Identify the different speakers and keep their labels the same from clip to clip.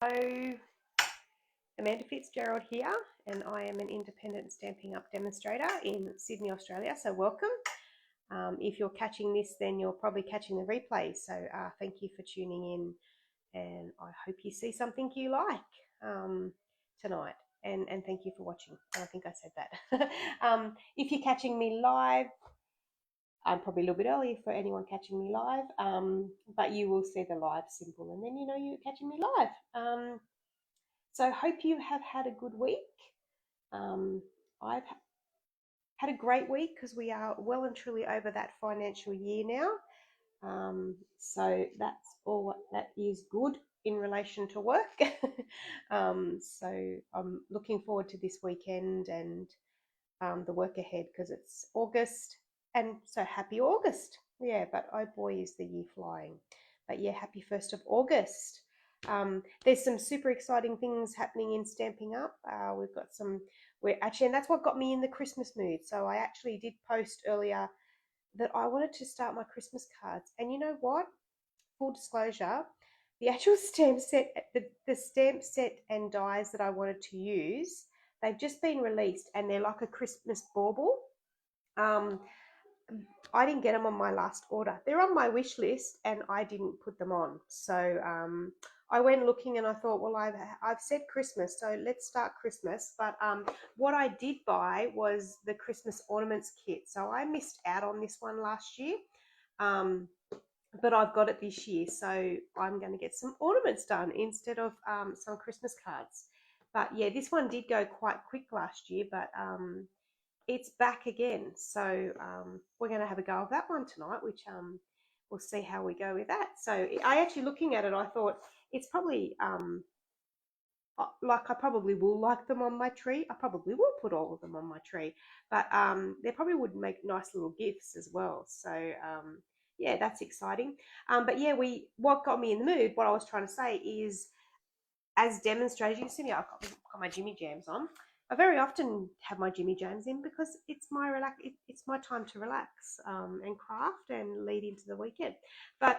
Speaker 1: Hello, Amanda Fitzgerald here, and I am an independent Stampin' Up demonstrator in Sydney, Australia. So welcome. If you're catching this, then you're probably catching the replay. So thank you for tuning in, and I hope you see something you like tonight. And thank you for watching. I think I said that. If you're catching me live, I'm probably a little bit early for anyone catching me live, but you will see the live symbol, and then you know you're catching me live. So hope you have had a good week. I've had a great week because we are well and truly over that financial year now. So that's all that is good in relation to work. So I'm looking forward to this weekend and the work ahead because it's August, and so happy August. Yeah, but oh boy, is the year flying. But yeah, happy 1st of August. There's some super exciting things happening in Stamping Up. We've got some, we're actually, and that's what got me in the Christmas mood. So I actually did post earlier that I wanted to start my Christmas cards. And you know what? Full disclosure, the actual stamp set, the stamp set and dies that I wanted to use, they've just been released and they're like a Christmas bauble. Um, I didn't get them on my last order. They're on my wish list and I didn't put them on. So I went looking and I thought, well, I've said Christmas, so let's start Christmas. But what I did buy was the Christmas ornaments kit. So I missed out on this one last year. But I've got it this year, so I'm going to get some ornaments done instead of some Christmas cards. But yeah, this one did go quite quick last year, but it's back again. So we're going to have a go of that one tonight, which we'll see how we go with that. So I actually, looking at it, I thought it's probably like I probably will like them on my tree. I probably will put all of them on my tree, but they probably would make nice little gifts as well. So yeah, that's exciting. But yeah, what got me in the mood, what I was trying to say is, as demonstrators, you can see me, got my Jimmy Jams on. I very often have my Jimmy Jams in because it's my it's my time to relax and craft and lead into the weekend. But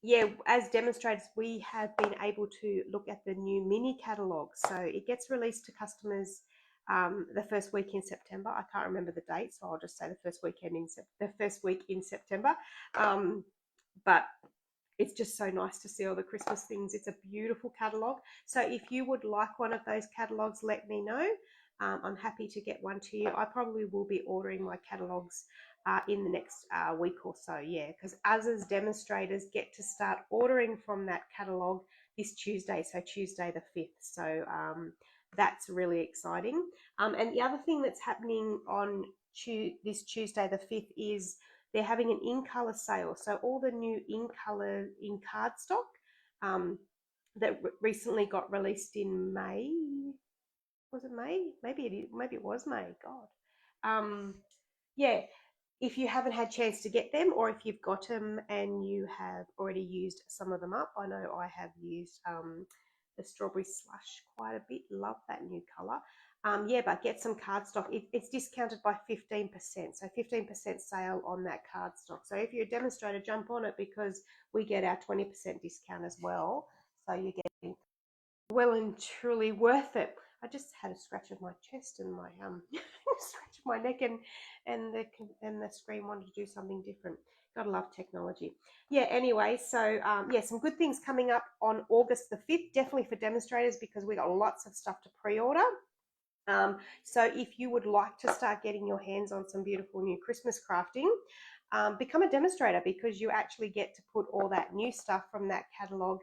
Speaker 1: yeah, as demonstrators, we have been able to look at the new mini catalogue. So it gets released to customers the first week in September. I can't remember the date, so I'll just say the first week in September. But it's just so nice to see all the Christmas things. It's a beautiful catalogue. So if you would like one of those catalogues, let me know. I'm happy to get one to you. I probably will be ordering my catalogues in the next week or so, yeah, because us as demonstrators get to start ordering from that catalogue this Tuesday, so Tuesday the 5th. So that's really exciting. And the other thing that's happening on this Tuesday the 5th is they're having an in-colour sale. So all the new in-colour in cardstock that recently got released in May. Was it May? Maybe it was May. God. Yeah. If you haven't had a chance to get them, or if you've got them and you have already used some of them up, I know I have used the strawberry slush quite a bit. Love that new colour. Yeah, but get some cardstock. It's discounted by 15%. So 15% sale on that cardstock. So if you're a demonstrator, jump on it because we get our 20% discount as well. So you're getting well and truly worth it. I just had a scratch of my chest and my scratch of my neck, and the screen wanted to do something different. Gotta love technology. Yeah. Anyway, so yeah, some good things coming up on August the 5th, definitely for demonstrators because we got lots of stuff to pre-order. So if you would like to start getting your hands on some beautiful new Christmas crafting, become a demonstrator because you actually get to put all that new stuff from that catalogue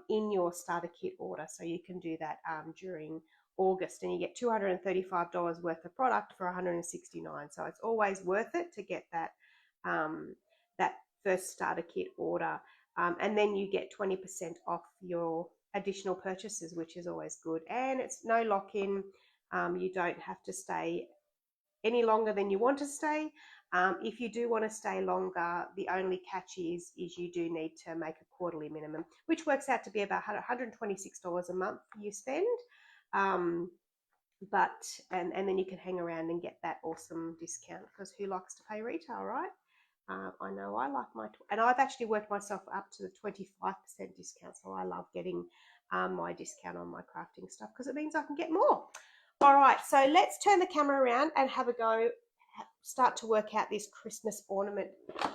Speaker 1: in your starter kit order. So you can do that during August, and you get $235 worth of product for $169. So it's always worth it to get that that first starter kit order, and then you get 20% off your additional purchases, which is always good. And it's no lock-in. You don't have to stay any longer than you want to stay. If you do want to stay longer, the only catch is you do need to make a quarterly minimum, which works out to be about $126 a month you spend. And then you can hang around and get that awesome discount because who likes to pay retail, right? I know I like and I've actually worked myself up to the 25% discount. So I love getting my discount on my crafting stuff because it means I can get more. All right, so let's turn the camera around and have a go, start to work out this Christmas ornament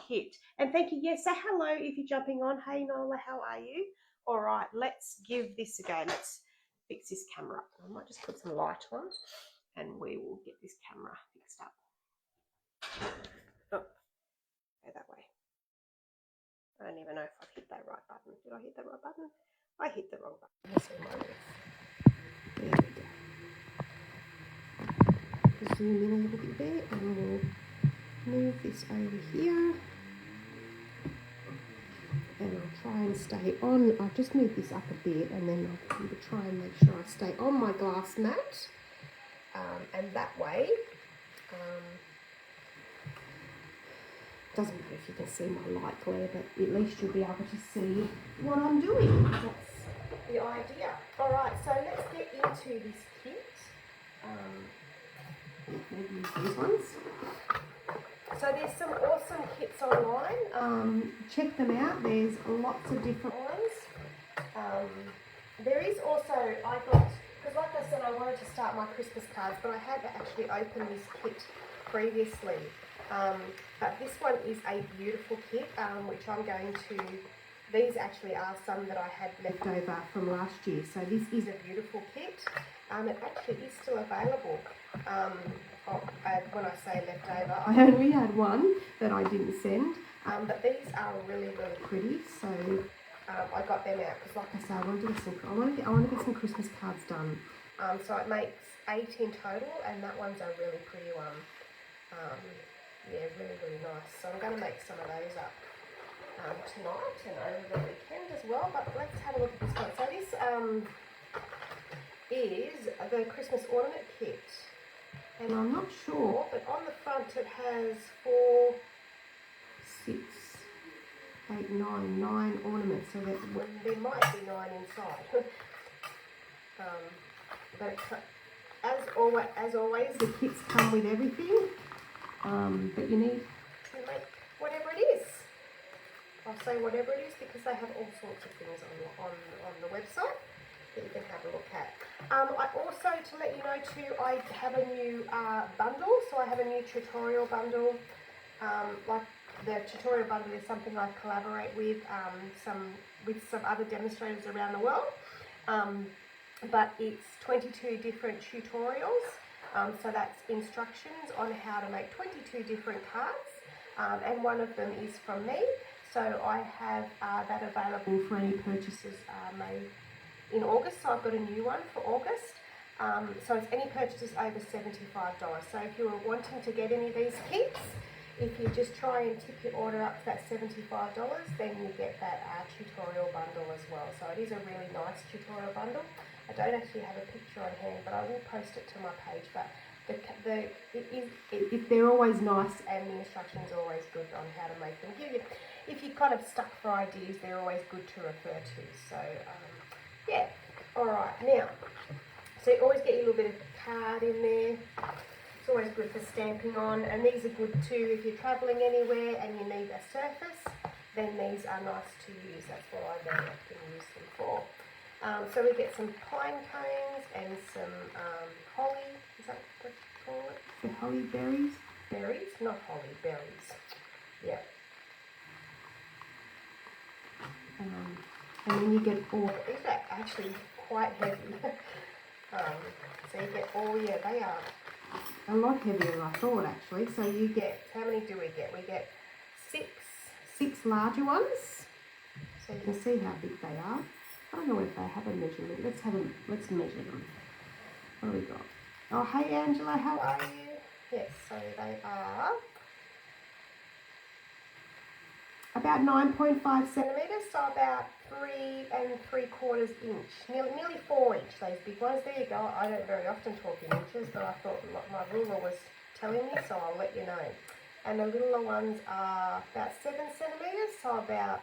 Speaker 1: kit. And thank you. Yes, say hello if you're jumping on. Hey, Nola, how are you? All right, let's give this a go. Let's fix this camera up. I might just put some light on and we will get this camera fixed up. Oh, go that way. I don't even know if I hit that right button. Did I hit the right button? I hit the wrong button. Let's see my there we go. Zoom in a little bit there and we'll move this over here. And I'll try and stay on. I'll just move this up a bit and then I'll try and make sure I stay on my glass mat. And that way, doesn't matter if you can see my light glare, but at least you'll be able to see what I'm doing. That's the idea. All right, so let's get into this kit. Maybe use these ones. So there's some awesome kits online. Check them out. There's lots of different ones. There is also, I got, because like I said, I wanted to start my Christmas cards, but I had actually opened this kit previously. But this one is a beautiful kit, which I'm going to, these actually are some that I had left over from last year. So this is a beautiful kit. It actually is still available. When I say left over, I only had one that I didn't send. But these are really, really pretty. So I got them out because, like I say, I want to get some Christmas cards done. So it makes 8 in total, and that one's a really pretty one. Yeah, really, really nice. So I'm going to make some of those up tonight and over the weekend as well. But let's have a look at this one. So this is the Christmas ornament kit. And I'm not sure, but on the front it has 4, 6, 8, 9 ornaments. So that there might be 9 inside. But as always, the kits come with everything. But you need to make whatever it is. I'll say whatever it is because they have all sorts of things on the website that you can have a look at. I also, to let you know too, I have a new bundle. So I have a new tutorial bundle. Like the tutorial bundle is something I collaborate with some other demonstrators around the world. But it's 22 different tutorials. So that's instructions on how to make 22 different cards, and one of them is from me. So I have that available for any purchases made in August. So I've got a new one for August. So it's any purchases over $75. So if you're wanting to get any of these kits, if you just try and tip your order up to that $75, then you get that tutorial bundle as well. So it is a really nice tutorial bundle. I don't actually have a picture on hand, but I will post it to my page. But they're always nice, and the instructions are always good on how to make them. If you're kind of stuck for ideas, they're always good to refer to. So, yeah. All right. Now, so you always get your little bit of card in there. It's always good for stamping on, and these are good too if you're travelling anywhere and you need a surface. Then these are nice to use. That's what I very often use them for. So we get some pine cones and some holly, is that what you call it? The holly berries? Berries, not holly, berries. Yeah. And then you get all, these are actually quite heavy. So you get all, yeah, they are a lot heavier than I thought actually. So you get, how many do we get? We get six larger ones. So you can see how big they are. I don't know if they have a measurement. Let's measure them. What do we got? Oh, hey Angela, how are you? Yes, so they are about 9.5 centimetres, so about 3 3/4 inch, nearly 4 inch, those big ones. There you go. I don't very often talk in inches, but I thought my ruler was telling me, so I'll let you know. And the littler ones are about 7 centimetres, so about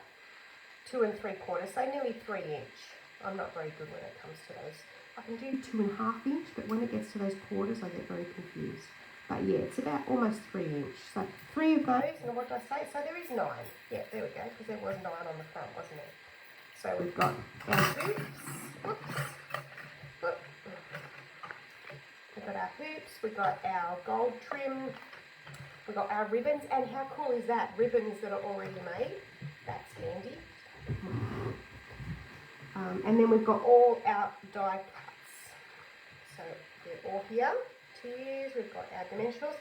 Speaker 1: 2 3/4, so nearly 3 inch. I'm not very good when it comes to those. I can do 2.5 inch, but when it gets to those quarters, I get very confused. But yeah, it's about almost 3 inch. So 3 of those, and what did I say? So there is 9. Yeah, there we go, because there was 9 on the front, wasn't there? So we've got our hoops. Whoops. Whoop. We've got our hoops, we've got our gold trim, we've got our ribbons, and how cool is that? Ribbons that are already made. That's handy. And then we've got all our die cuts. So they're all here to use. We've got our dimensionals,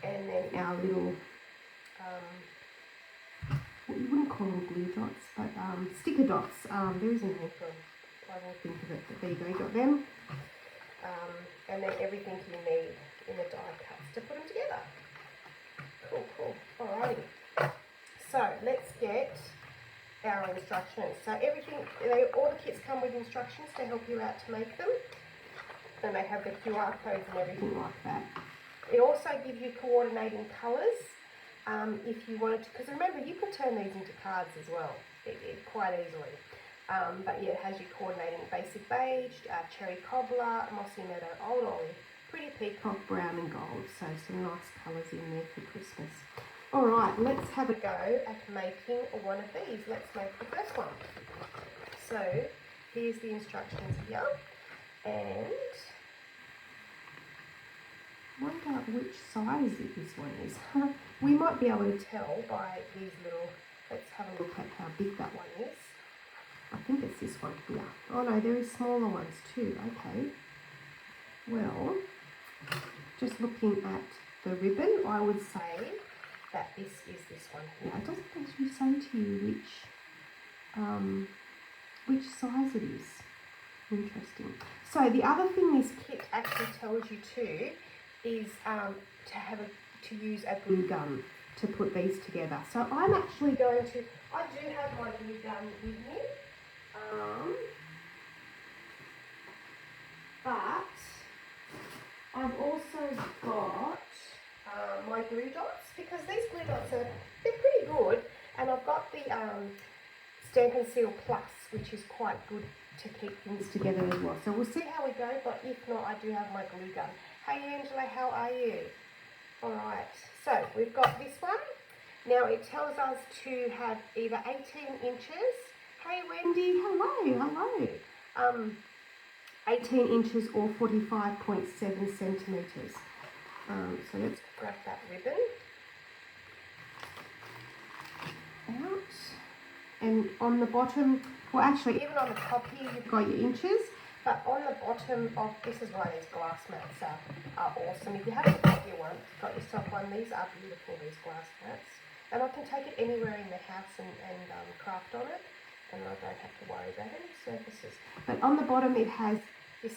Speaker 1: and then our little, what you wouldn't call them glue dots, but sticker dots. There is a name for them. I won't think of it, but there you go, you got them. And then everything you need in the die cuts to put them together. Cool, cool. Alrighty. So let's get our instructions. So everything, all the kits come with instructions to help you out to make them. And they have the QR codes and everything like that. It also gives you coordinating colours if you wanted to, because remember you can turn these into cards as well, quite easily. But yeah, it has you coordinating basic beige, cherry cobbler, mossy meadow, old ollie, pretty peacock, brown and gold. So some nice colours in there for Christmas. Alright, let's have a go at making one of these. Let's make the first one. So here's the instructions here, and I wonder which size this one is. We might be able to tell by these little, let's have a look at how big that one is. I think it's this one here. Oh no, there is smaller ones too. Okay. Well, just looking at the ribbon, I would say that this is this one here. It doesn't actually say to you which size it is. Interesting. So the other thing this kit actually tells you too is to use a glue gun to put these together. So I'm actually going to, I do have my glue gun with me. But I've also got my glue dots, because these glue dots they're pretty good, and I've got the Stampin' Seal Plus, which is quite good to keep things together as well. So we'll see how we go, but if not, I do have my glue gun. Hey Angela, how are you? Alright, so we've got this one. Now it tells us to have either 18 inches. Hey Wendy, hello. 18 inches or 45.7 centimetres. So let's grab that ribbon out. And on the bottom, well actually even on the top here you've got your inches, but on the bottom of, this is why these glass mats are awesome. If you haven't got yourself one, these are beautiful, these glass mats. And I can take it anywhere in the house and craft on it, and I don't have to worry about any surfaces. But on the bottom it has your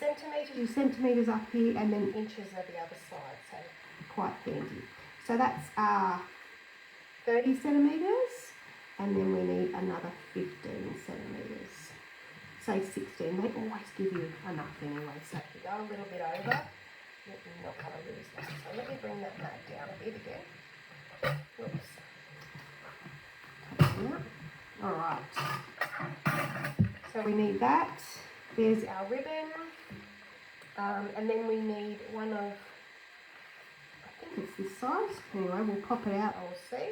Speaker 1: centimetres up here, and then inches are the other side, so quite handy. So that's 30 centimetres, and then we need another 15 centimetres. Say 16, they always give you enough anyway, so if you go a little bit over, you're not going to lose that. So let me bring that mat down a bit again. Whoops. Alright, so we need that. There's our ribbon, and then we need one of, I think it's this size. Anyway, we'll pop it out and we'll see.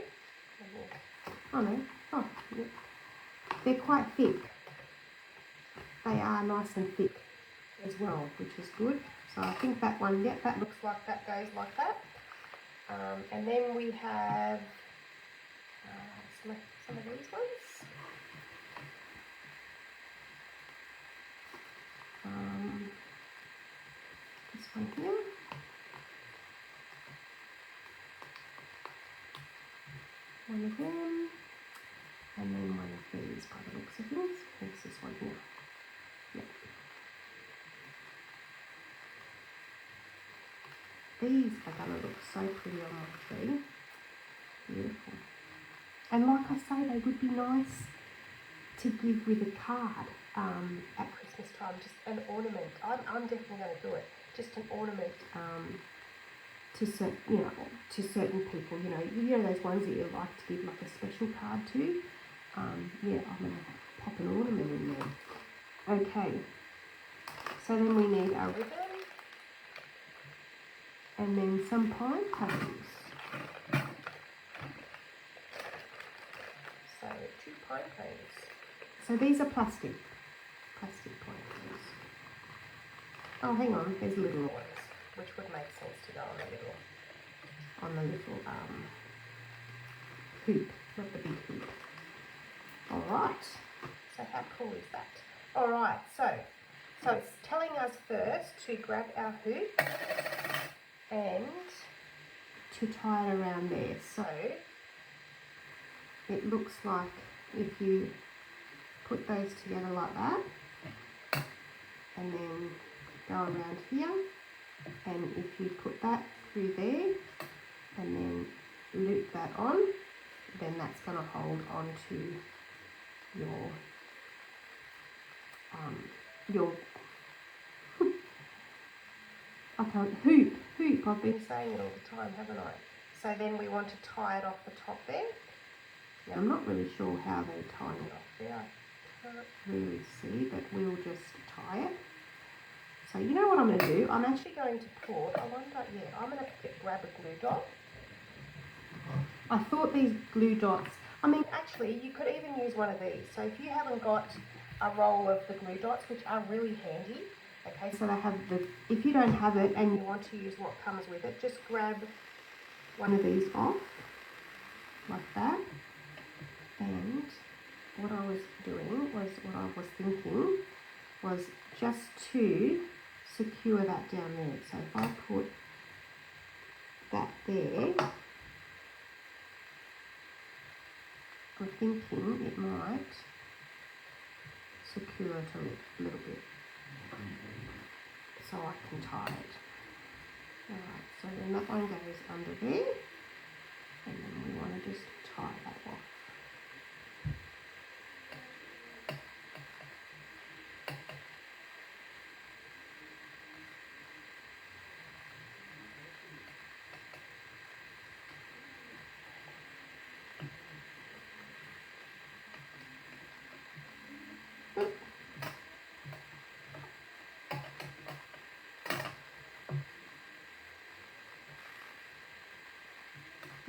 Speaker 1: Oh no, oh, yeah. They're quite thick. They are nice and thick as well, which is good. So I think that one, yeah, that looks like that goes like that. And then we have some of these ones. This one here. One of them. And then one of these by the looks of things. There's this one here. Yep. These are going to look so pretty on my tree. Beautiful. And like I say, they would be nice to give with a card at Christmas time, just an ornament. I'm definitely going to do it. Just an ornament to certain people. You know those ones that you like to give like a special card to. Yeah, I'm going to pop an ornament in there. Okay. So then we need our ribbon. and then some pine cones. So 2 pine cones. So these are plastic pine cones. Oh, hang on, there's little ones, which would make sense to go on the little hoop, not the big hoop. All right. So how cool is that? All right. So it's telling us first to grab our hoop and to tie it around there. So it looks like if you put those together like that and then go around here, and if you put that through there and then loop that on, then that's going to hold on to your I can't, hoop, I've been saying it all the time, haven't I? So then we want to tie it off the top there. Now I'm not really sure how they tie it off there. I can't really see, but we'll just tie it. So you know what I'm going to do? I'm actually going to put, I'm going to grab a glue dot. I thought these glue dots, I mean actually you could even use one of these. So if you haven't got a roll of the glue dots, which are really handy, okay, so they have if you don't have it and you want to use what comes with it, just grab one of these off, like that. And what I was thinking was just to secure that down there. So if I put that there, I'm thinking it might secure it a little bit, so I can tie it. Alright, so then that one goes under there, and then we want to just tie that off.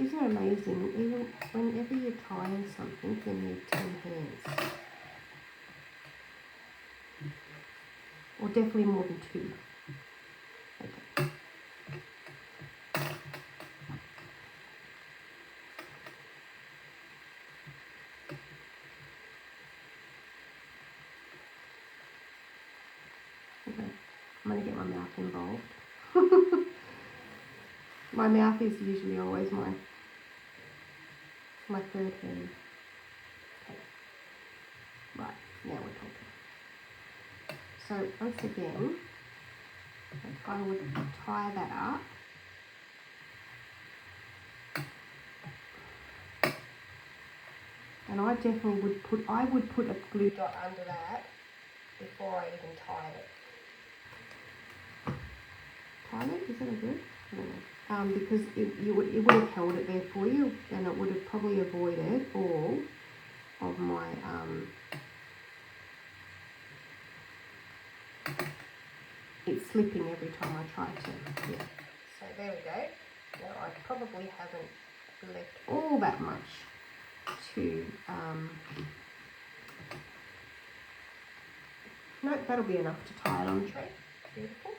Speaker 1: Isn't it amazing? Even whenever you're tying something, you need 10 hands. Or definitely more than 2. Okay. Okay. I'm going to get my mouth involved. My mouth is usually always my third hand. Okay. Right, now we're talking. So once again, I would tie that up. And I definitely would put a glue dot under that before I even tied it. Tied it? Is that good? I don't know. Because it would have held it there for you, and it would have probably avoided all of my it's slipping every time I try to. Yeah. So there we go. Now I probably haven't left all that much to no, that'll be enough to tie it on the tray. Beautiful.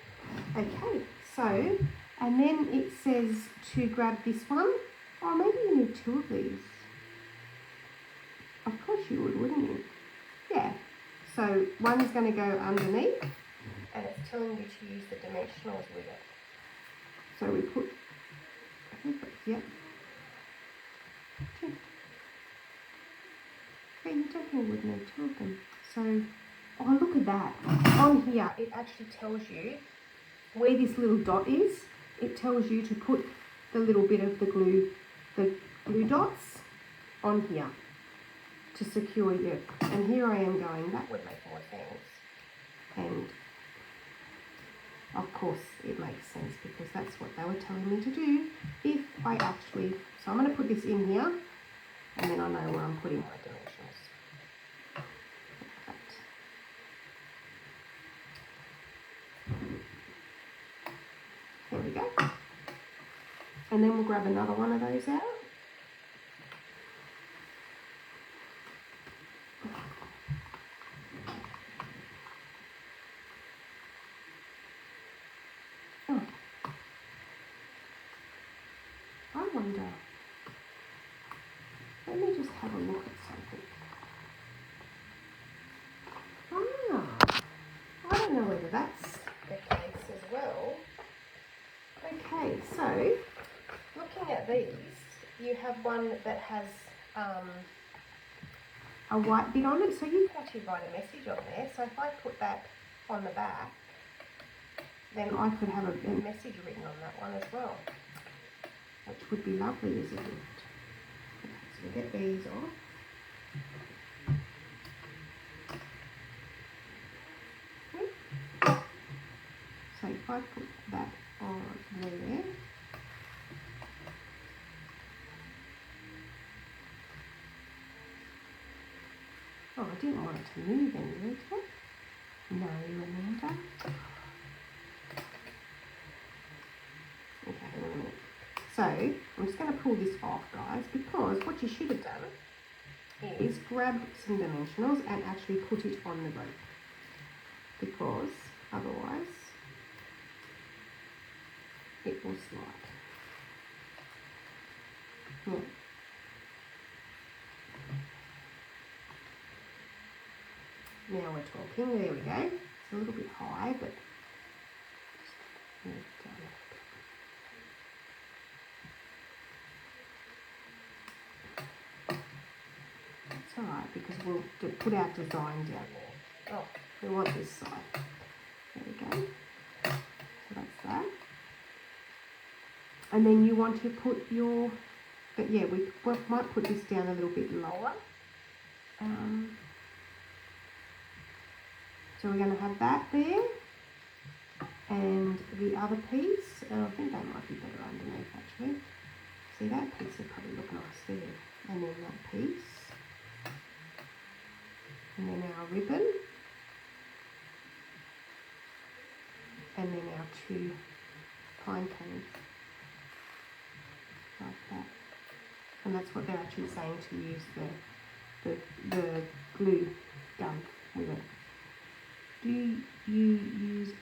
Speaker 1: Okay, so and then it says to grab this one. Oh, maybe you need 2 of these. Of course you would, wouldn't you? Yeah. So one's going to go underneath, and it's telling you to use the dimensionals with it. So we put, I think that's, yep. Yeah, you definitely would need 2 of them. So, oh, look at that. On here, it actually tells you where this little dot is. It tells you to put the little bit of the glue dots on here to secure you. And here I am going, that would make more sense. And of course it makes sense because that's what they were telling me to do if I actually, so I'm going to put this in here and then I know where I'm putting my dimensionals. There we go. And then we'll grab another one of those out. Oh. I wonder, let me just have a look at something. Ah, I don't know whether that's the case as well. Okay, so looking at these, you have one that has a white bit on it, so you can actually write a message on there. So if I put that on the back, then I could have a message written on that one as well, which would be lovely as a gift. Okay, so we'll get these off. So if I put that on there, oh, I didn't want it to move anywhere, did I? No, Amanda. Okay, hang on a minute. So I'm just going to pull this off, guys, because what you should have done is grab some dimensionals and actually put it on the rope, because otherwise it will slide. Yeah. Now we're talking. There we go. It's a little bit high, but just move it down. It's all right, because we'll put our design down there. Oh, we want this side. There we go. So that's that. And then you want to put your, but yeah, we might put this down a little bit lower. So we're going to have that there, and the other piece, I think that might be better underneath actually. See, that piece will probably look nice there, and then that piece, and then our ribbon, and then our two pine cones, like that. And that's what they're actually saying, to use the glue gun with it. Do you use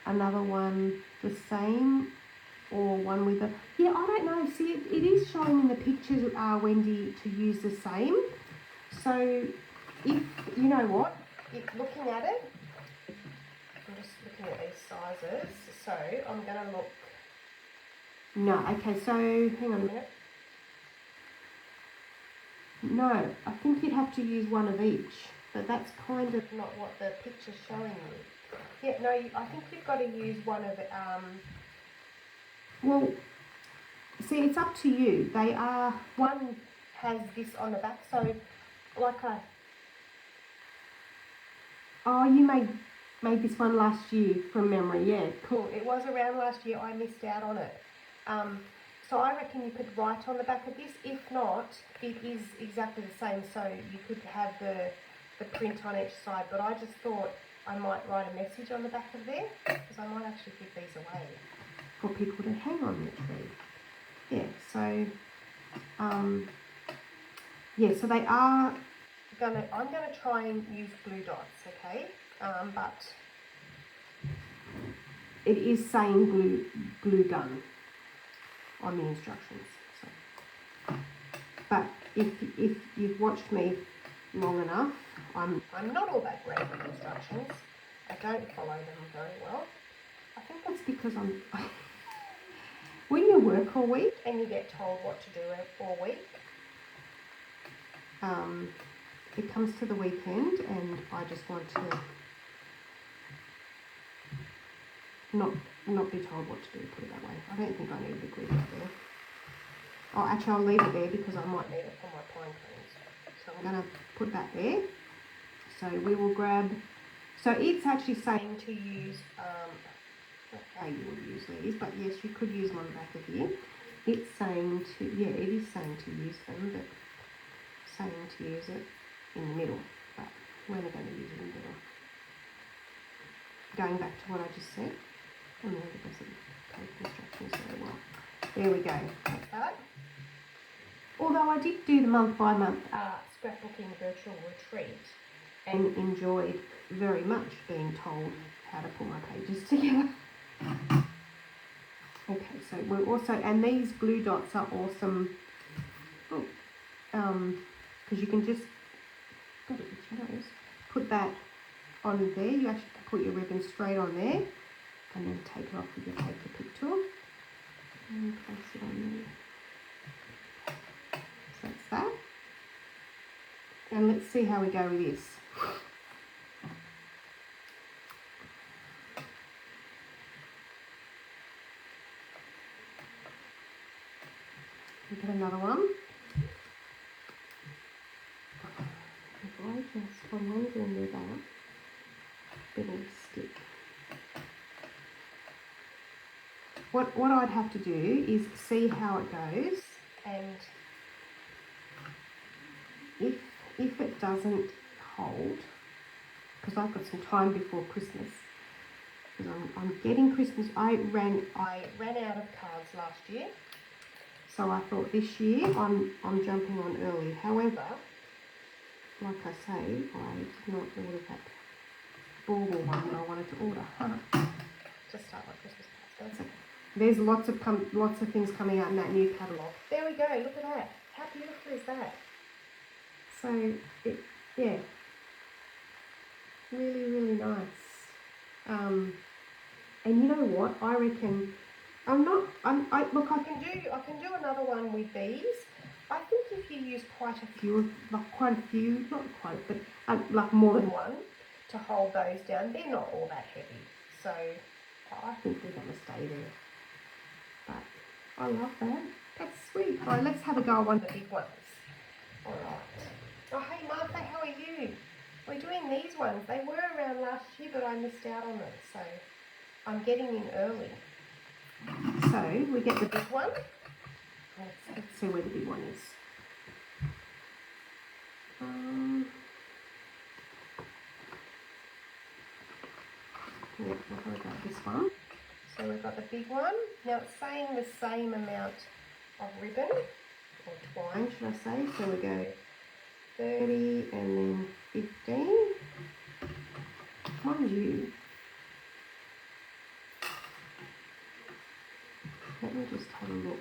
Speaker 1: another one the same, or one with a, yeah, I don't know. See, it is showing in the pictures, Wendy, to use the same. So if, you know what, if looking at it, I'm just looking at these sizes, so I'm going to look, no, okay, so hang on a minute. No, I think you'd have to use one of each, but that's kind of not what the picture's showing you. Yeah, no, I think you've got to use one of, well, see, it's up to you. They are, one has this on the back, so like a, oh, you made this one last year from memory, yeah, cool. It was around last year, I missed out on it. So I reckon you could write on the back of this. If not, it is exactly the same, so you could have the print on each side, but I just thought I might write a message on the back of there, because I might actually give these away for people to hang on the tree. Yeah, so, yeah, so they are I'm gonna try and use blue dots, okay? But it is saying glue gun on the instructions. So, but if you've watched me long enough, I'm not all that great with instructions. I don't follow them very well. I think that's because when you work all week and you get told what to do all week, it comes to the weekend and I just want to not be told what to do, put it that way. I don't think I need the glue right there. Oh, actually, I'll leave it there because I might need it for my pine cones. So I'm going to put that there. So we will grab, so it's actually saying to use, not how you would use these, but yes, you could use them on the back of here. It's saying to, yeah, it is saying to use them, but saying to use it in the middle, but we're not going to use it in the middle. Going back to what I just said, Amanda doesn't take instructions very well. There we go. Like that. Although I did do the month by month scrapbooking virtual retreat and enjoyed very much being told how to put my pages together. Okay, so we're also, and these glue dots are awesome, because you can just put that on there. You actually put your ribbon straight on there, and then take it off with your paper pick tool and place it on there. So that's that. And let's see how we go with this. We get another one. If I just, I'm wondering where that bit will stick. What I'd have to do is see how it goes, and if it doesn't hold, because I've got some time before Christmas, because I'm getting Christmas. I ran out of cards last year, so I thought this year I'm jumping on early. However, like I say, I did not order that bauble one that I wanted to order. Just start my Christmas cards. That's okay. There's lots of things coming out in that new catalogue. There we go. Look at that. How beautiful is that? So yeah, really, really nice. And you know what? I reckon I can do another one with these. I think if you use quite a few, not quite, but more than one to hold those down, they're not all that heavy. So I think they're going to stay there. But I love that. That's sweet. All right, let's have a go at one of the big ones. All right. Oh, hey Martha, how are you? We're doing these ones. They were around last year, but I missed out on them, so I'm getting in early. So we get the big one. Let's see where the big one is. Yeah, we'll got this one. So we've got the big one. Now it's saying the same amount of ribbon, or twine should I say. So we go 30 and then 15. Mind you, let me just have a look.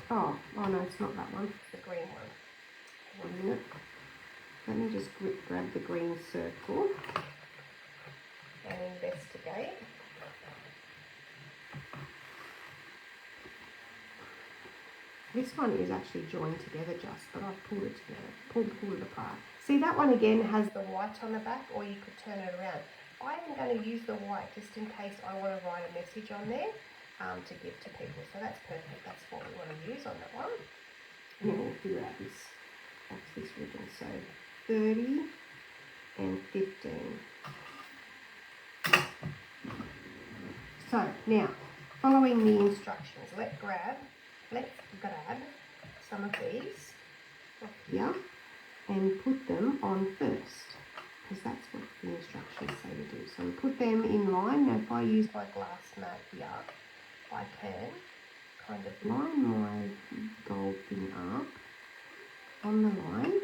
Speaker 1: Oh no, it's not that one. It's the green one. 1 minute. Let me just grab the green circle and investigate. This one is actually joined together but I've pulled it together, pulled it apart. See, that one again has the white on the back, or you could turn it around. I am going to use the white just in case I want to write a message on there to give to people. So that's perfect. That's what we want to use on that one. And then we'll figure out this ribbon. So 30 and 15. So now, following the instructions, let's grab some of these off here and put them on first, because that's what the instructions say to do. So we put them in line. Now if I use my glass mat here, I can kind of line my gold thing up on the line,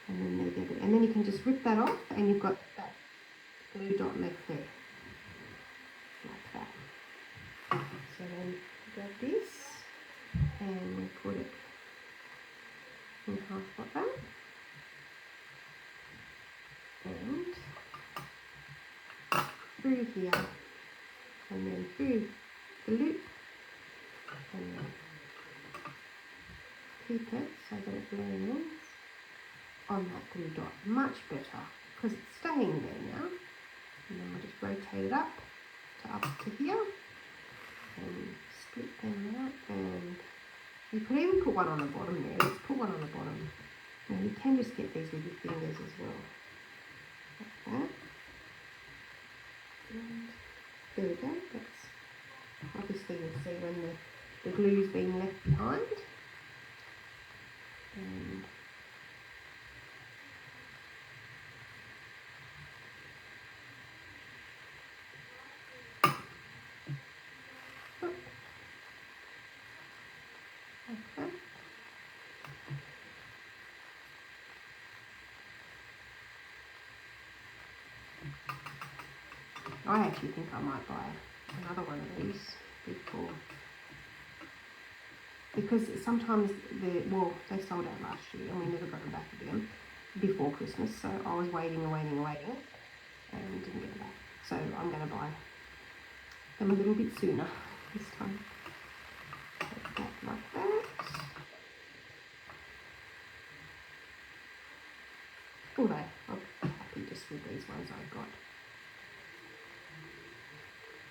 Speaker 1: and then there they go. And then you can just rip that off and you've got that glue dot left there, like that. So then grab this and we put it in half like that, and through here, and then through the loop, and then keep it so that it lands on that glue dot. Much better, because it's staying there now. And then I'll just rotate it up to here and split them out, and you could even put one on the bottom there. Let's put one on the bottom. Now you can just get these with your fingers as well, like that. And there we go. That's obviously you'll see when the glue's been left behind. And Okay. I actually think I might buy another one of these before, because sometimes they sold out last year and we never got them back again before Christmas, so I was waiting and didn't get them back. So I'm going to buy them a little bit sooner this time. Like that. Although I'm happy just with these ones I've got.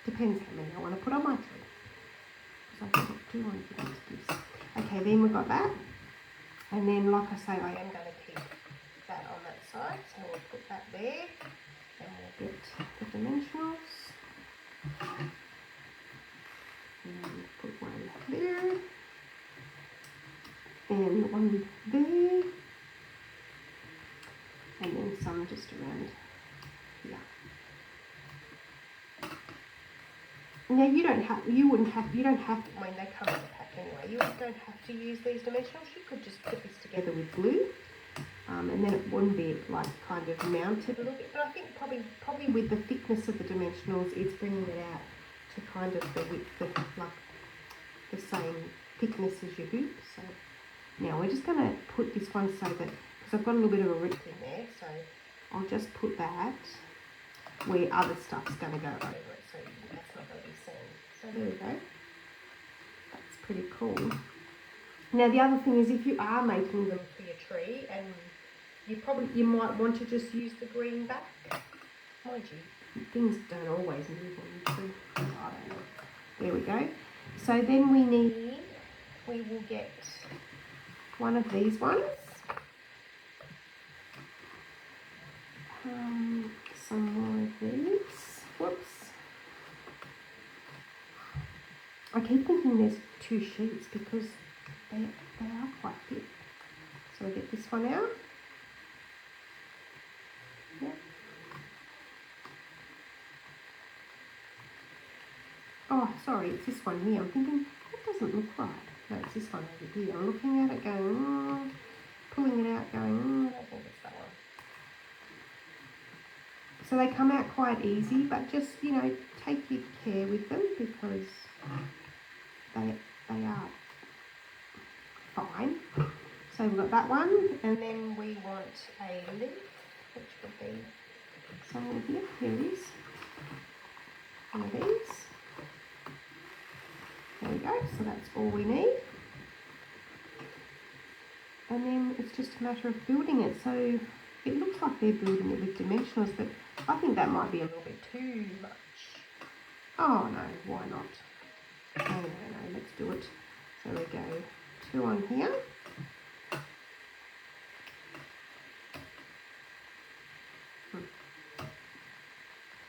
Speaker 1: Depends how many I want to put on my tree, because I've got 2 on for those gifts. Okay, then we've got that, and then like I say, I am going to keep that on that side, so we'll put that there, and we'll get the dimensionals, and put one there, and one there, and then some just around here. Now you don't have, I mean they come in a pack anyway, you don't have to use these dimensionals, you could just put this together with glue, and then it wouldn't be like kind of mounted a little bit, but I think probably with the thickness of the dimensionals, it's bringing it out to kind of the width of like the same thickness as your hoop. So now we're just going to put this one so that, because I've got a little bit of a rip in there, so I'll just put that where other stuff's going to go over it, so that's not going to be seen. So there we go. That's pretty cool. Now the other thing is, if you are making them for your tree, and you might want to just use the green back. Mind you, things don't always move on the tree. I don't know. There we go. So then we will get one of these ones. Some more of these. Whoops. I keep thinking there's 2 sheets because they are quite thick. So we get this one out. Yep. Oh, sorry, it's this one here. I'm thinking, that doesn't look right. No, it's this one over here. I'm looking at it going, pulling it out going, I think it's that one. So they come out quite easy, but just, take your care with them, because they are fine. So we've got that one, and then we want a leaf, which would be somewhere here. Here it is. One of these. There we go. So that's all we need. And then it's just a matter of building it. So it looks like they're building it with dimensionals, but I think that might be a little bit too much. Oh no, why not? No, let's do it. So we go 2 on here.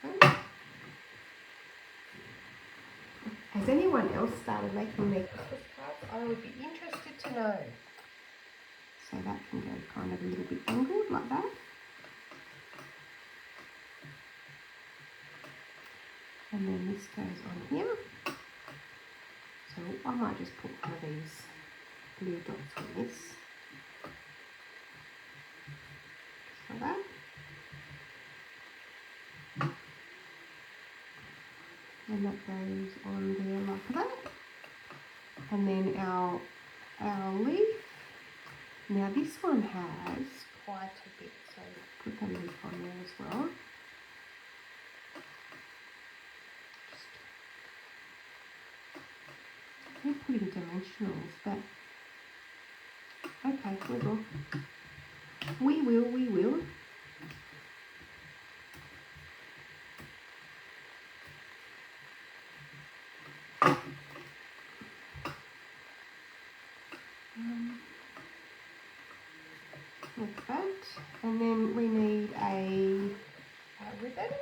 Speaker 1: Okay. Has anyone else started making their Christmas cards? I would be interested to know. So that can go kind of a little bit angled like that. And then this goes on here. So I might just put one of these blue dots on this. Just like that. And that goes on there like that. And then our leaf. Now this one has quite a bit, so put the leaf on there as well. I'm putting dimensionals, but okay, we will. Like that, and then we need a ribbon.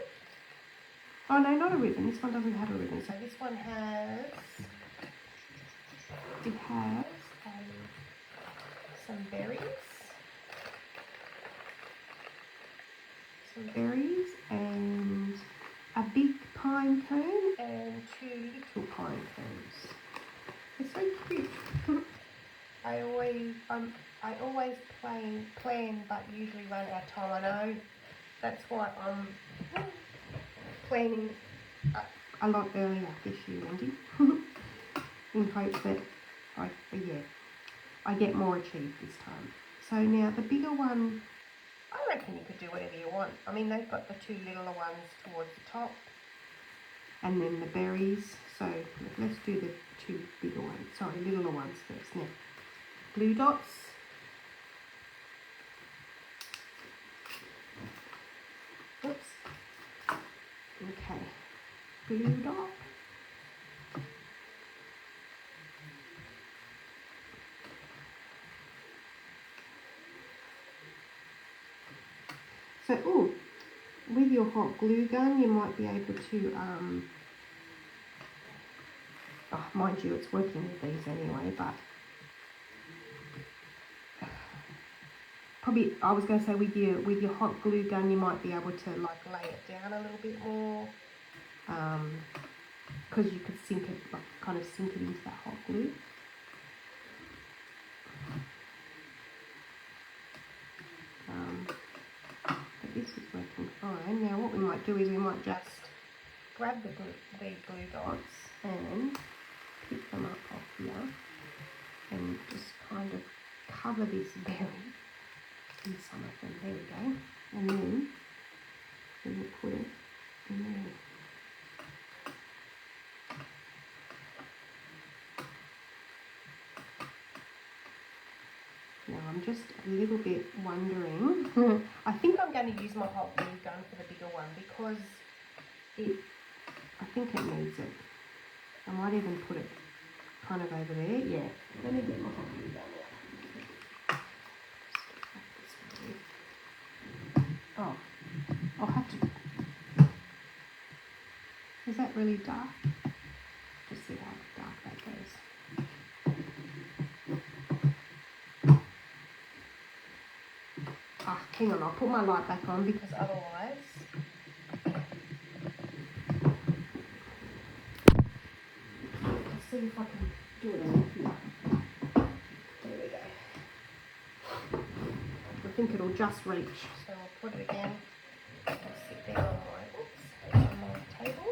Speaker 1: Oh no, not a ribbon. This one doesn't have a ribbon. So this one has. It has some berries. And a big pine cone and 2 little pine cones. They're so cute. I always plan, but usually run out of time. I know that's why I'm planning a lot earlier this year, Wendy, in hopes that I get more achieved this time. So now the bigger one, I reckon you could do whatever you want. I mean, they've got the two littler ones towards the top, and then the berries. So let's do the two bigger ones. Sorry, littler ones first. Now, glue dots. Oops. Okay. Glue dot. So, with your hot glue gun, you might be able to, mind you, it's working with these anyway, but probably, I was going to say with your hot glue gun, you might be able to like lay it down a little bit more, because you could sink it, like kind of sink it into that hot glue. But this is working fine. Now what we might do is we might just grab the glue dots and pick them up off here and just kind of cover this berry in some of them. There we go. And then we will put it in there. Now I'm just a little bit wondering. I think I'm going to use my hot glue gun for the bigger one because I think it needs it. I might even put it kind of over there. Yeah. Let me get my hot glue gun out. Oh, I'll have to. Is that really dark? Just see how dark that goes. Hang on, I'll put my light back on because otherwise. Let's see if I can do it on here. There we go. I think it'll just reach. So I'll put it again. I'll sit there on my table.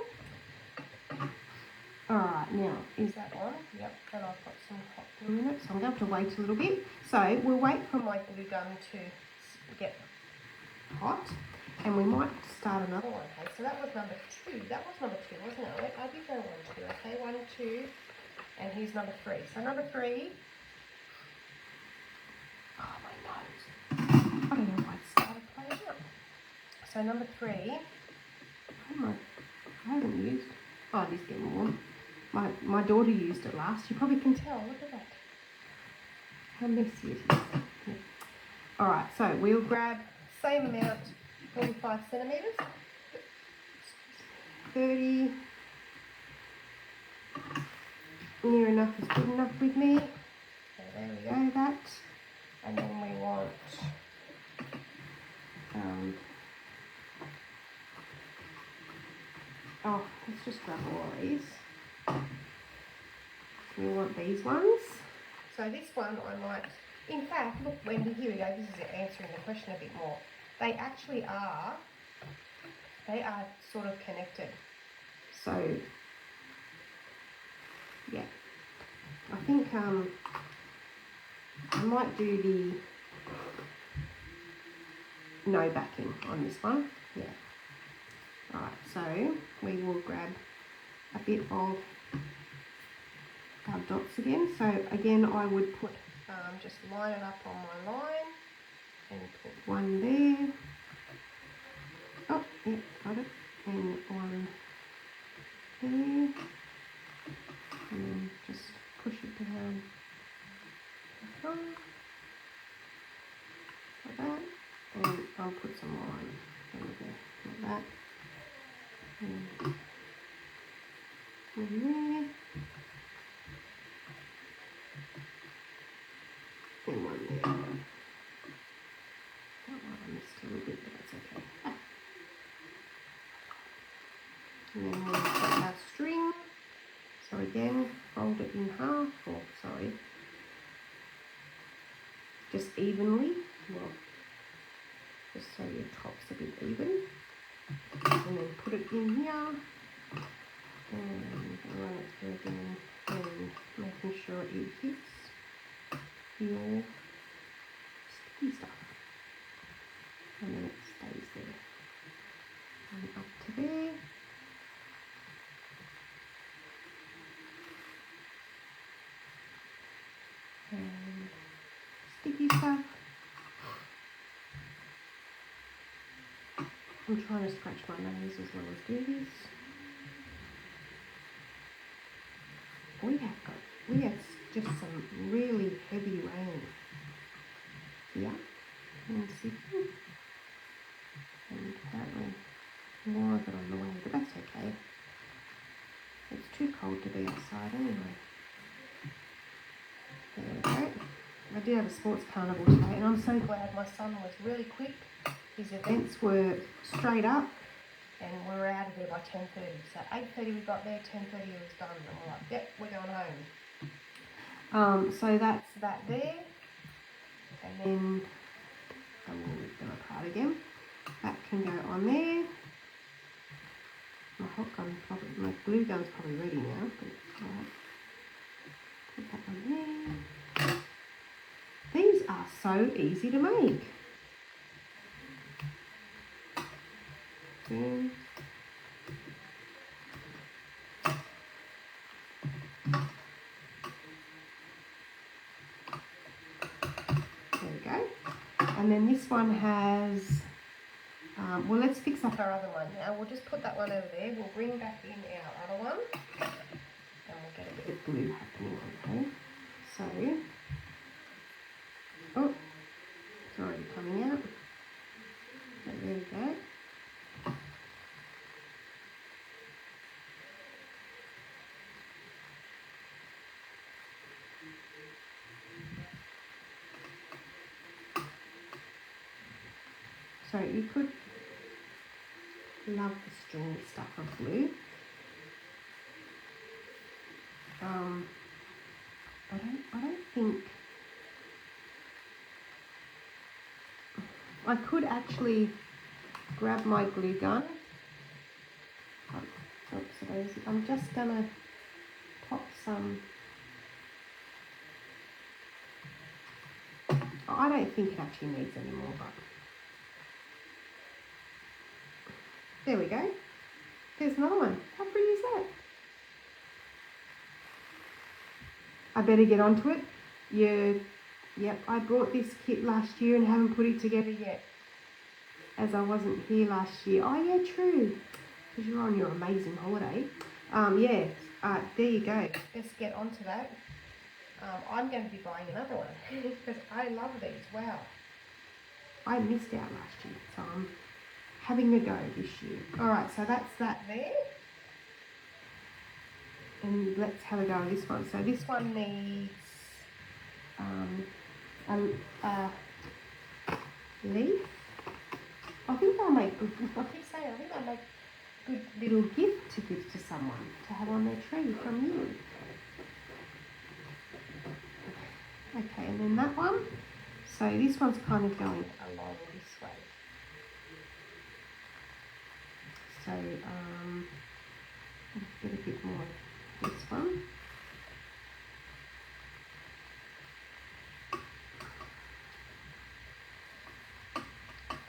Speaker 1: Alright, now, is that on? Yep, and I've got some hot glue in it, so I'm going to have to wait a little bit. So we'll wait for my glue gun to get hot, and we might start another one. Okay, so that was number 2. That was number 2, wasn't it? I did go 1, 2. Okay, 1, 2, and here's number 3. So number 3. Oh, my nose. I don't know if I started playing up. So number 3. I haven't used. Oh, it is getting warm. My daughter used it last. You probably can tell. Look at that. How messy it is. Yeah. Alright, so we'll grab same amount, 45 centimetres. 30. Near enough is good enough with me. So there we go, that. And then we want let's just grab all of these. We want these ones. So this one I might, in fact, look Wendy, here we go, this is answering the question a bit more. They actually are, sort of connected. So, yeah. I think I might do the no backing on this one. Yeah. Alright, so we will grab a bit of our dots again. So again, I would put, just line it up on my line and put one there. Oh, yeah, got it. And one there. And then just push it down like that. And I'll put some line over there like that. And there. And one there. That one I missed a little bit, but that's okay. And then we'll put our string. So again, fold it in half, or sorry, just evenly. Well, just so your top's a bit even. And then put it in here and run it through again and making sure it hits your sticky stuff. And then it stays there. And up to there. And sticky stuff. I'm trying to scratch my nose as well as do this. We have just some really heavy rain here in Sydney. And apparently more of it on the way, but that's okay. It's too cold to be outside anyway. There we go. I did have a sports carnival today and I'm so glad my son was really quick. His events were straight up and we were out of there by 10:30. So 8:30 we got there, 10:30 it was done and we're like, yep, we're going home. So that's that there. And then I will rip them apart again. That can go on there. My hot gun probably, my glue gun's probably ready now. But, all right. Put that on there. These are so easy to make. Okay. There we go. And then this one has, well, let's fix up our other one now. We'll just put that one over there. We'll bring back in our other one. And we'll get a bit of glue happening, okay? So, oh, it's already coming out. So there we go. So you could love the stringy stuff of glue. I don't think I could actually grab my glue gun. Oops, I'm just gonna pop some. I don't think it actually needs any more, but there we go. There's another one. How pretty is that? I better get onto it. Yep, I brought this kit last year and haven't put it together yet, as I wasn't here last year. Oh yeah, true, because you're on your amazing holiday. There you go. Let's get onto that. I'm going to be buying another one because I love these. Wow. I missed out last year, so I'm having a go this year. Alright, so that's that there. And let's have a go at this one. So this one needs a leaf. I think I'll make good, I keep saying, I think I'll make good little gift to give to someone to have on their tree from you. Okay, and then that one. So this one's kind of going along this way. So let's get a bit more of this one.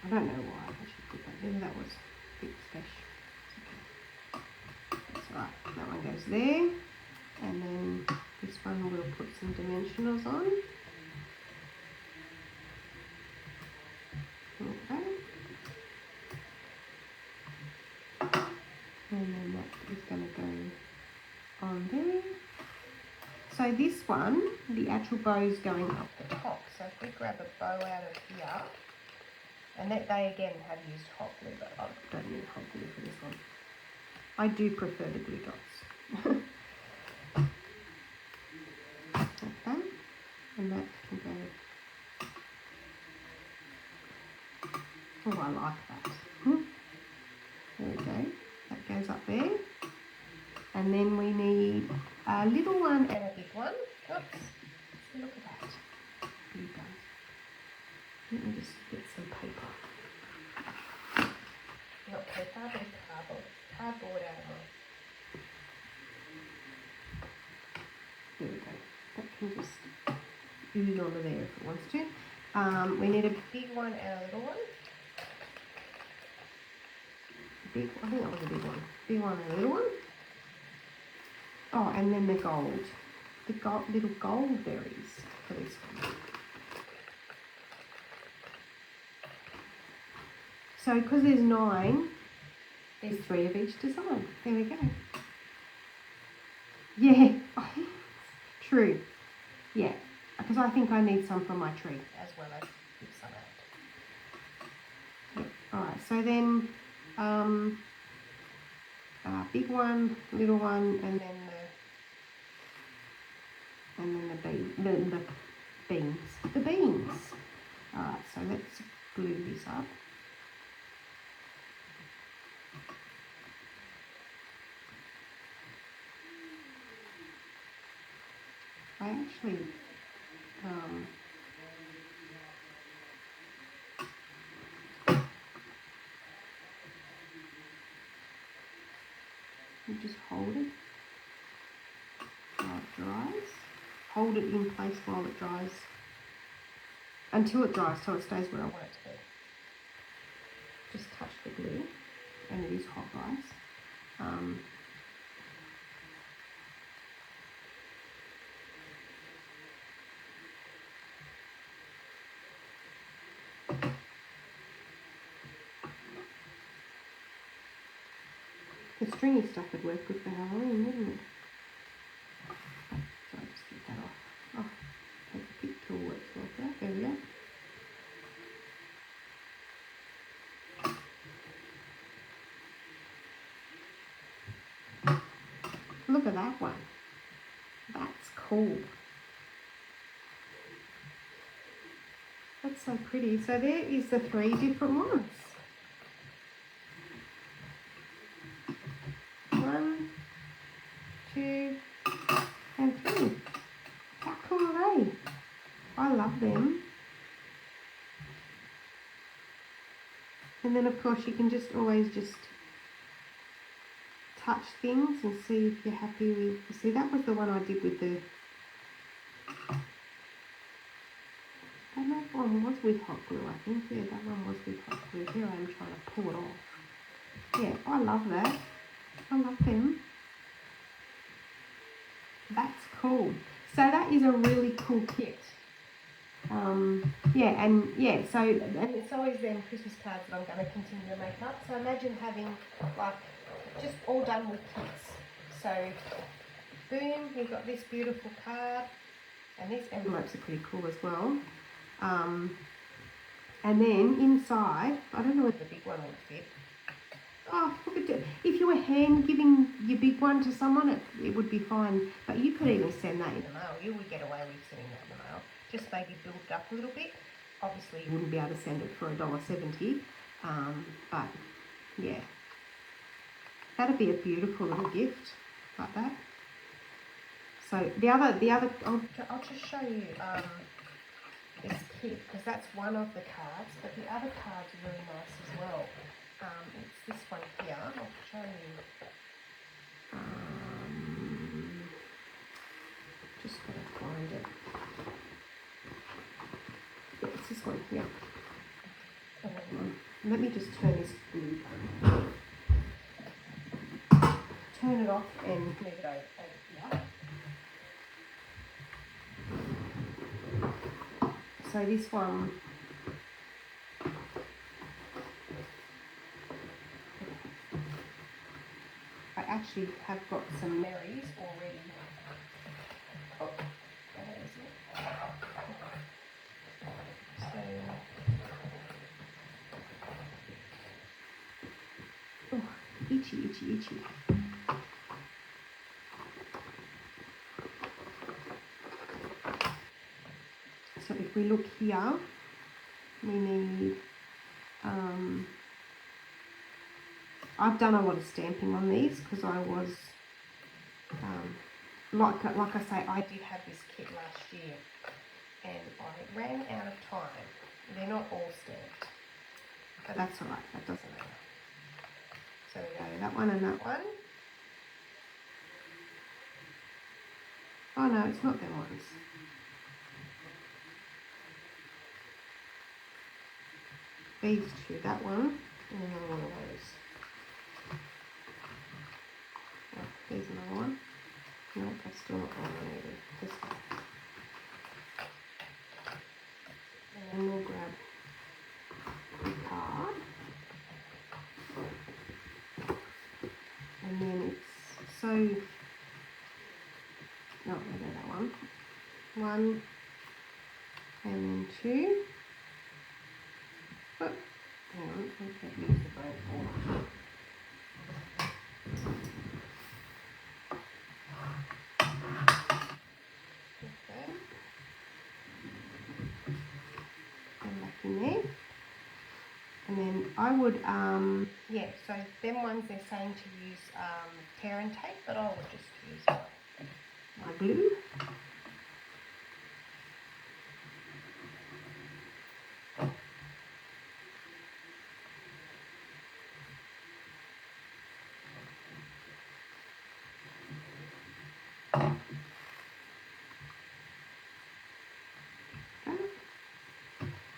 Speaker 1: I don't know why I should put that there. That was a bit special. Okay. That's alright. That one goes there. And then this one we'll put some dimensionals on. Okay. And then that is going to go on there. So this one, the actual bow is going up the top. So if we grab a bow out of here, and that they again have used hot glue, but I don't need hot glue for this one. I do prefer the glue dots. Okay, and that can go. Oh, I like that. There we go. That goes up there. And then we need a little one and a big one. Oops. Look at that. Glue gun. Let me just get some paper. Not paper, but cardboard. Cardboard out of mine. There we go. That can just ooze onto there if it wants to. We need a big one and a little one. I think that was a big one. Big one and a little one. Oh, and then the gold. The little gold berries for this one. So because there's 9, there's 3 of each design. There we go. Yeah, true. Yeah, because I think I need some for my tree as well as give some out. Yeah. All right, so then big one, little one, and then the beans. The beans. All right, so let's glue this up. I actually you just hold it while it dries. Hold it in place while it dries until it dries, so it stays where I want it to be. Just touch the glue, and it is hot, guys. The stringy stuff would work good for Halloween, wouldn't it? So I'll just get that off. Oh, take a pick tool works like that. There we go. Look at that one. That's cool. That's so pretty. So there is the 3 different ones. 1, 2, and 3. How cool are they? I love them. And then of course you can just always just touch things and see if you're happy with. You see, that was the one I did with the. That one was with hot glue, I think. Yeah, that one was with hot glue. Here I am trying to pull it off. Yeah, I love that. I love them. That's cool. So that is a really cool kit. Yeah, and it's always them Christmas cards that I'm going to continue to make up. So imagine having like just all done with kits. So boom, you've got this beautiful card, and these envelopes are pretty cool as well. And then inside, I don't know if the big one would fit. Oh, look at it. If you were hand giving your big one to someone, it would be fine. But you could even send that in the mail. You would get away with sending that in the mail. Just maybe build it up a little bit. Obviously, you wouldn't be able to send it for $1.70. But yeah, that'd be a beautiful little gift like that. So the other, I'll just show you this kit, because that's one of the cards, but the other card's really nice as well. It's this one here. I'll show you. Just gotta find it. Yeah, it's this one here. Let me just turn this glue. Turn it off and move it over here. So this one, I actually have got some Marys already. Oh, that is it. So, oh, itchy, itchy, itchy. So if we look here, we need, I've done a lot of stamping on these because I was, like I say, I did have this kit last year and I ran out of time. They're not all stamped, but that's all right. That doesn't matter. So we go that one and that one. Oh no, it's not them ones. These two, that one, and another one of those. Oh, there's another one. No, that's still not ornamented. This one. And then we'll grab the card. And then it's so, no, I know that one. One, and then two. Oh, hang on, I can't use the boat for. Okay. And back in there. And then I would, yeah, so them ones they're saying to use tear and tape, but I would just use my glue.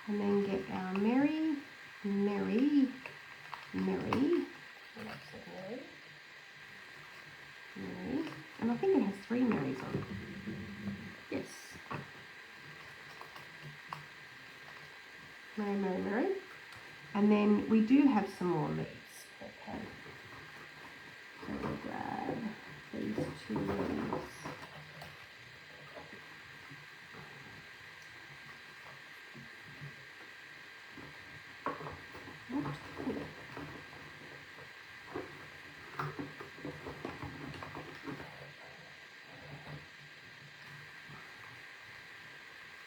Speaker 1: And then get our Mary, and I think it has 3 Marys on it. Yes. Mary. And then we do have some more leaves. Okay. So we'll grab these 2 leaves.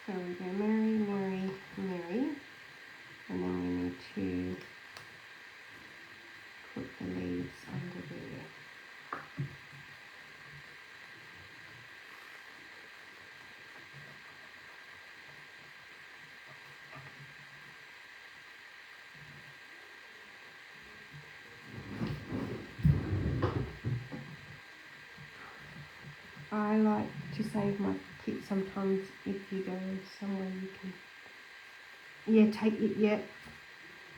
Speaker 1: So we go Mary, and then we need to put the leaves under there. I like to save my kit sometimes if you go somewhere you can, yeah, take it, yeah.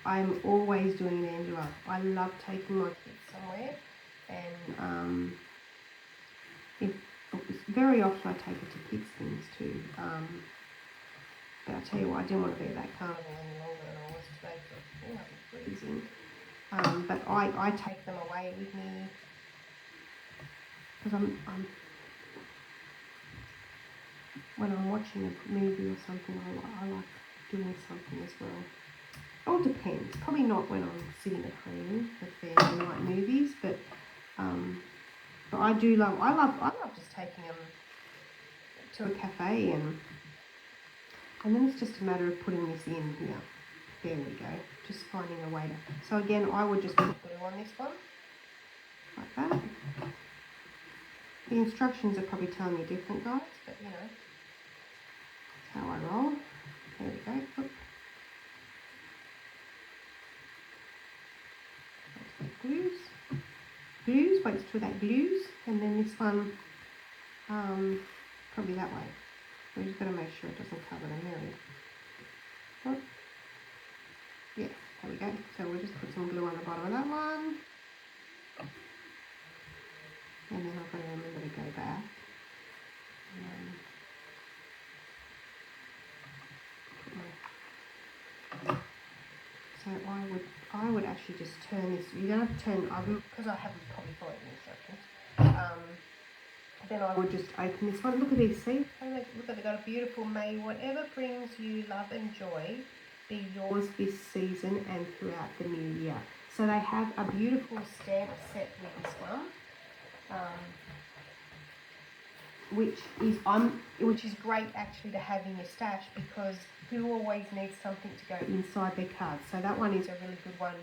Speaker 1: I'm always doing it, Angela. I love taking my kit somewhere, and very often I take it to kids' things too. But I tell you what, I didn't want to be at that carnival any longer than I was today because it was freezing. But I take them away with me because I'm when I'm watching a movie or something, I like doing something as well. It all depends. Probably not when I'm sitting at home with family like movies, but I do love. I love just taking them to a cafe and then it's just a matter of putting this in here. There we go. Just finding a way to. So again, I would just put glue on this one like that. The instructions are probably telling me different, guys, but you know, that's how I roll. There we go. Oop. Glues, wait till that glues, and then this one, probably that way. We're just going to make sure it doesn't cover the Mary. Oh. Yeah, there we go. So we'll just put some glue on the bottom of that one. And then I've got to remember to go back. So I would actually just turn this. You don't have to turn, because I haven't probably followed the instructions. Then I would just open this one. Look at this, see? Look at, they've got a beautiful May. Whatever brings you love and joy, be yours this season and throughout the new year. So they have a beautiful stamp set with this one. Which is great actually to have in your stash, because who always needs something to go inside their cards. So that one is a really good one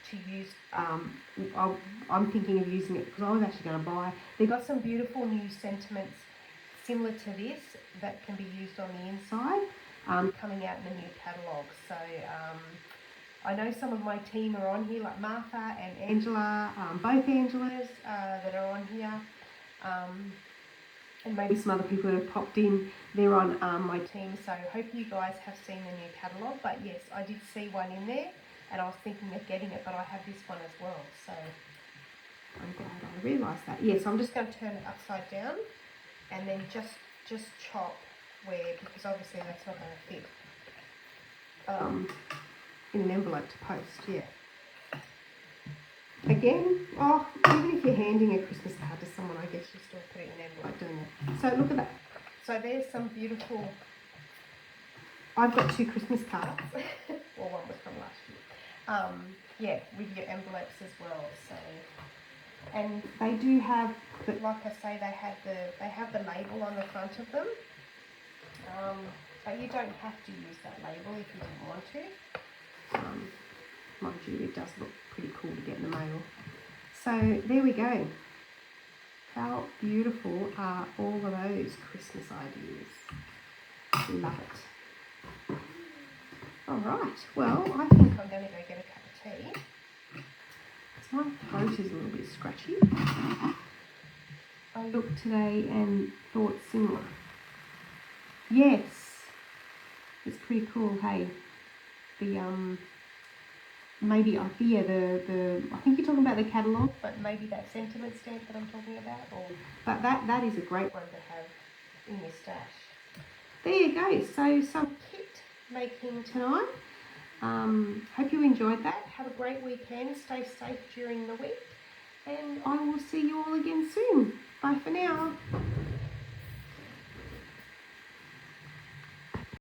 Speaker 1: to use. I'm thinking of using it because I was actually going to buy. They've got some beautiful new sentiments similar to this that can be used on the inside. coming out in the new catalogue. So I know some of my team are on here, like Martha and Angela, both Angelas that are on here. And maybe some other people that have popped in, they're on my team. So I hope you guys have seen the new catalogue. But yes, I did see one in there and I was thinking of getting it, but I have this one as well. So I'm glad I realised that. Yes, I'm just going to turn it upside down and then just chop where, because obviously that's not going to fit in an envelope to post. Yeah. Again, even if you're handing a Christmas card to someone, I guess you still put it in an envelope, don't you? So look at that. So there's some beautiful, I've got 2 Christmas cards. Well, one was from last year. Yeah, with your envelopes as well. So, and they do have, like I say, they have the label on the front of them. But you don't have to use that label if you didn't want to. Mind you, it does look pretty cool to get in the mail. So there we go. How beautiful are all of those Christmas ideas? Love it. All right, well, I think I'm going to go get a cup of tea. My throat is a little bit scratchy. I looked today and thought similar. Yes, it's pretty cool, hey. The maybe I think you're talking about the catalogue, but maybe that sentiment stamp that I'm talking about, but that is a great one to have in your stash. There you go. So some kit making tonight. Hope you enjoyed that. Have a great weekend. Stay safe during the week, and I will see you all again soon. Bye for now.